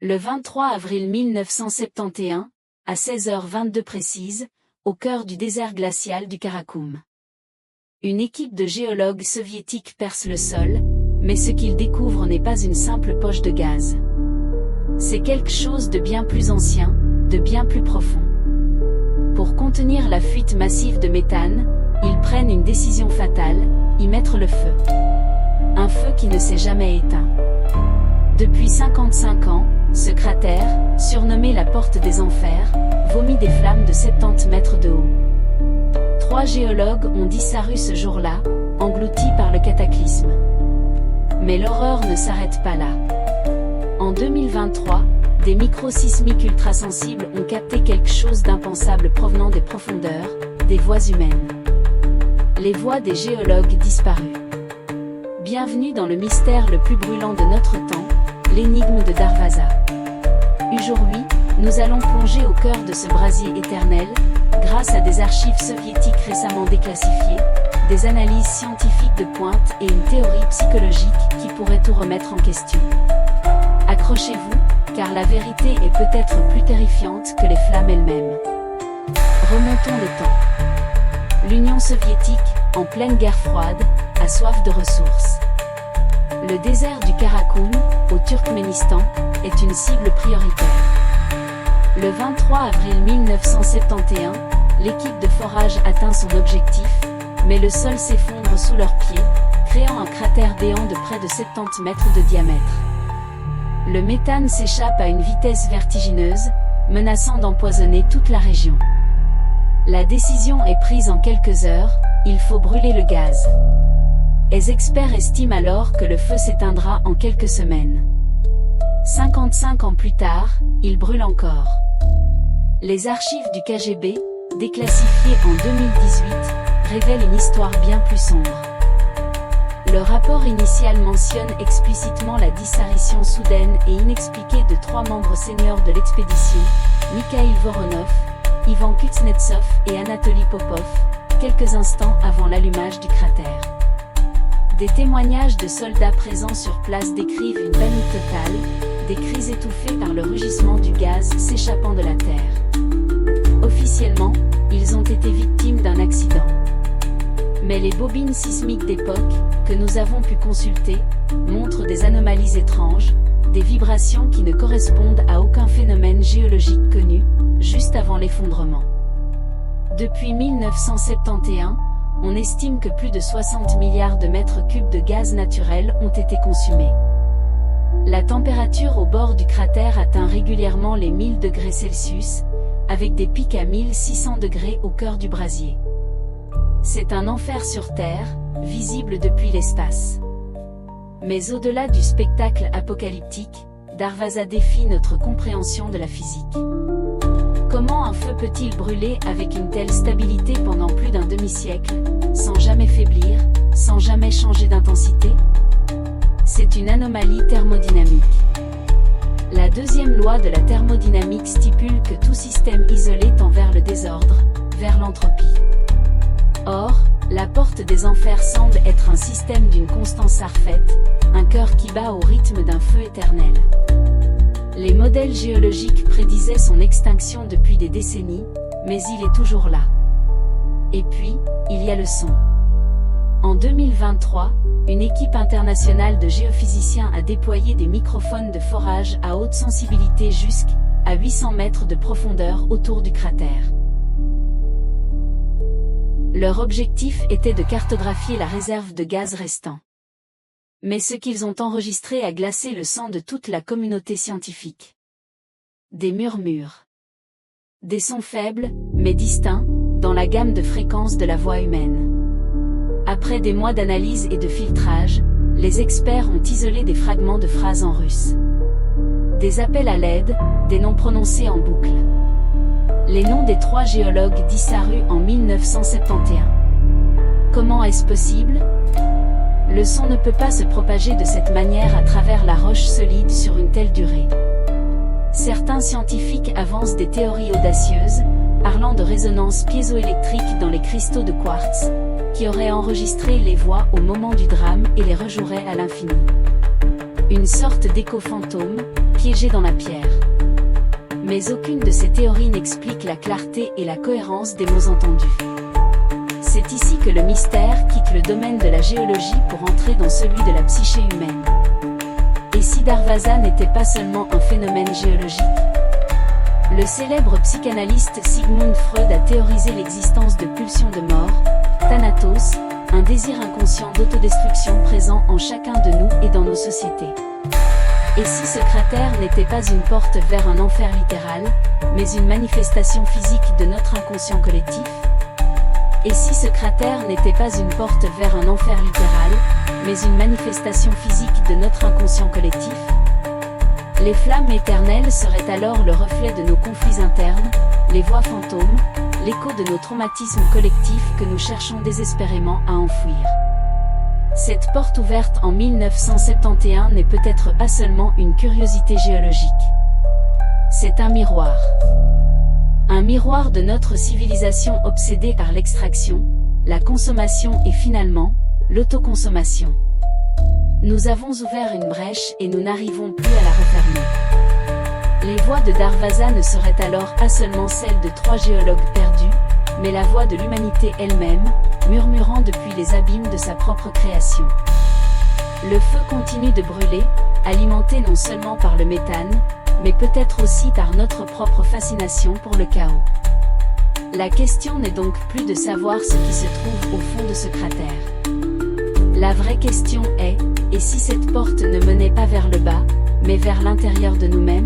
Le 23 avril 1971, à 16h22 précise, au cœur du désert glacial du Karakoum. Une équipe de géologues soviétiques perce le sol, mais ce qu'ils découvrent n'est pas une simple poche de gaz. C'est quelque chose de bien plus ancien, de bien plus profond. Pour contenir la fuite massive de méthane, ils prennent une décision fatale, y mettre le feu. Un feu qui ne s'est jamais éteint. Depuis 55 ans, ce cratère, surnommé la porte des enfers, vomit des flammes de 70 mètres de haut. 3 géologues ont disparu ce jour-là, engloutis par le cataclysme. Mais l'horreur ne s'arrête pas là. En 2023, des microsismiques ultrasensibles ont capté quelque chose d'impensable provenant des profondeurs, des voix humaines. Les voix des géologues disparus. Bienvenue dans le mystère le plus brûlant de notre temps, l'énigme de Darvaza. Aujourd'hui, nous allons plonger au cœur de ce brasier éternel, grâce à des archives soviétiques récemment déclassifiées, des analyses scientifiques de pointe et une théorie psychologique qui pourrait tout remettre en question. Accrochez-vous, car la vérité est peut-être plus terrifiante que les flammes elles-mêmes. Remontons le temps. L'Union soviétique, en pleine guerre froide, a soif de ressources. Le désert du Karakoum, au Turkménistan, est une cible prioritaire. Le 23 avril 1971, l'équipe de forage atteint son objectif, mais le sol s'effondre sous leurs pieds, créant un cratère béant de près de 70 mètres de diamètre. Le méthane s'échappe à une vitesse vertigineuse, menaçant d'empoisonner toute la région. La décision est prise en quelques heures, il faut brûler le gaz. Les experts estiment alors que le feu s'éteindra en quelques semaines. 55 ans plus tard, il brûle encore. Les archives du KGB, déclassifiées en 2018, révèlent une histoire bien plus sombre. Le rapport initial mentionne explicitement la disparition soudaine et inexpliquée de 3 membres seniors de l'expédition, Mikhail Voronov, Ivan Kuznetsov et Anatoly Popov, quelques instants avant l'allumage du cratère. Des témoignages de soldats présents sur place décrivent une panique totale, des cris étouffés par le rugissement du gaz s'échappant de la terre. Officiellement, ils ont été victimes d'un accident. Mais les bobines sismiques d'époque, que nous avons pu consulter, montrent des anomalies étranges, des vibrations qui ne correspondent à aucun phénomène géologique connu, juste avant l'effondrement. Depuis 1971, on estime que plus de 60 milliards de mètres cubes de gaz naturel ont été consumés. La température au bord du cratère atteint régulièrement les 1000 degrés Celsius, avec des pics à 1600 degrés au cœur du brasier. C'est un enfer sur Terre, visible depuis l'espace. Mais au-delà du spectacle apocalyptique, Darvaza défie notre compréhension de la physique. Comment un feu peut-il brûler avec une telle stabilité pendant plus d'un demi-siècle, sans jamais faiblir, sans jamais changer d'intensité? C'est une anomalie thermodynamique. La deuxième loi de la thermodynamique stipule que tout système isolé tend vers le désordre, vers l'entropie. Or, la porte des enfers semble être un système d'une constance parfaite, un cœur qui bat au rythme d'un feu éternel. Les modèles géologiques prédisaient son extinction depuis des décennies, mais il est toujours là. Et puis, il y a le son. En 2023, une équipe internationale de géophysiciens a déployé des microphones de forage à haute sensibilité jusqu'à 800 mètres de profondeur autour du cratère. Leur objectif était de cartographier la réserve de gaz restant. Mais ce qu'ils ont enregistré a glacé le sang de toute la communauté scientifique. Des murmures. Des sons faibles, mais distincts, dans la gamme de fréquences de la voix humaine. Après des mois d'analyse et de filtrage, les experts ont isolé des fragments de phrases en russe. Des appels à l'aide, des noms prononcés en boucle. Les noms des 3 géologues disparus en 1971. Comment est-ce possible ? Le son ne peut pas se propager de cette manière à travers la roche solide sur une telle durée. Certains scientifiques avancent des théories audacieuses, parlant de résonance piézoélectrique dans les cristaux de quartz, qui auraient enregistré les voix au moment du drame et les rejoueraient à l'infini. une sorte d'écho fantôme, piégé dans la pierre. Mais aucune de ces théories n'explique la clarté et la cohérence des mots entendus. C'est ici que le mystère quitte le domaine de la géologie pour entrer dans celui de la psyché humaine. Et si Darvaza n'était pas seulement un phénomène géologique? Le célèbre psychanalyste Sigmund Freud a théorisé l'existence de pulsions de mort, thanatos, un désir inconscient d'autodestruction présent en chacun de nous et dans nos sociétés. Et si ce cratère n'était pas une porte vers un enfer littéral, mais une manifestation physique de notre inconscient collectif? Et si ce cratère n'était pas une porte vers un enfer littéral, mais une manifestation physique de notre inconscient collectif? Les flammes éternelles seraient alors le reflet de nos conflits internes, les voix fantômes, l'écho de nos traumatismes collectifs que nous cherchons désespérément à enfouir. Cette porte ouverte en 1971 n'est peut-être pas seulement une curiosité géologique. C'est un miroir. Un miroir de notre civilisation obsédée par l'extraction, la consommation et finalement, l'autoconsommation. Nous avons ouvert une brèche et nous n'arrivons plus à la refermer. Les voix de Darvaza ne seraient alors pas seulement celles de 3 géologues perdus, mais la voix de l'humanité elle-même, murmurant depuis les abîmes de sa propre création. Le feu continue de brûler, alimenté non seulement par le méthane, mais peut-être aussi par notre propre fascination pour le chaos. La question n'est donc plus de savoir ce qui se trouve au fond de ce cratère. La vraie question est, et si cette porte ne menait pas vers le bas, mais vers l'intérieur de nous-mêmes?